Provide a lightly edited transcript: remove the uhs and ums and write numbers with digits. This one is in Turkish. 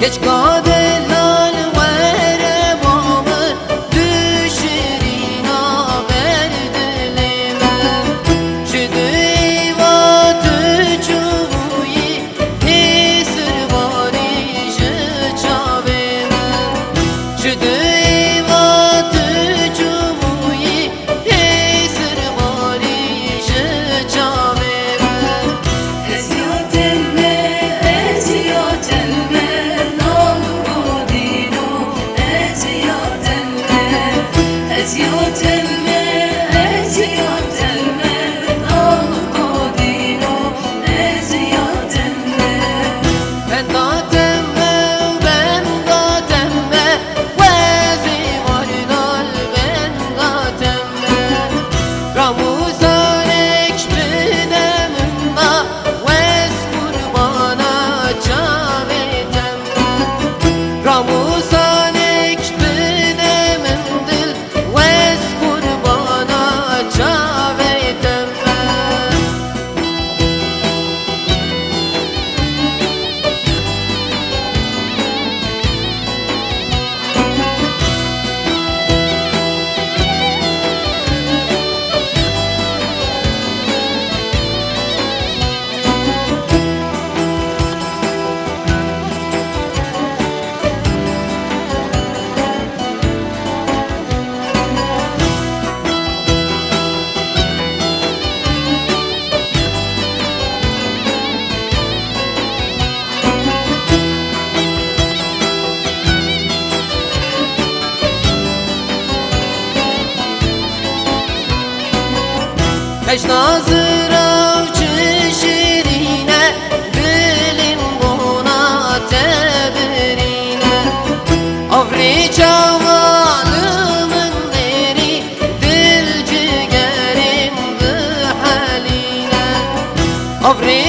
geç kadeller vere babı düşürina berdilime şu düvatı çubuğu hisir barışı çavime şu düvatı çubuğu hisir barışı çavime eziyat elme eziyat elme alkodino eziyat elme ben datemme vezi varidal ben datemme Ramusan ekşbidemimda vez kurbana çavetemme Ramusan ekşbidemimdil vez kurbana çavetemme Beş nazır avcı şirine bilim buna tebrine Avri çavalımın deri dil cigerim bu haline Avri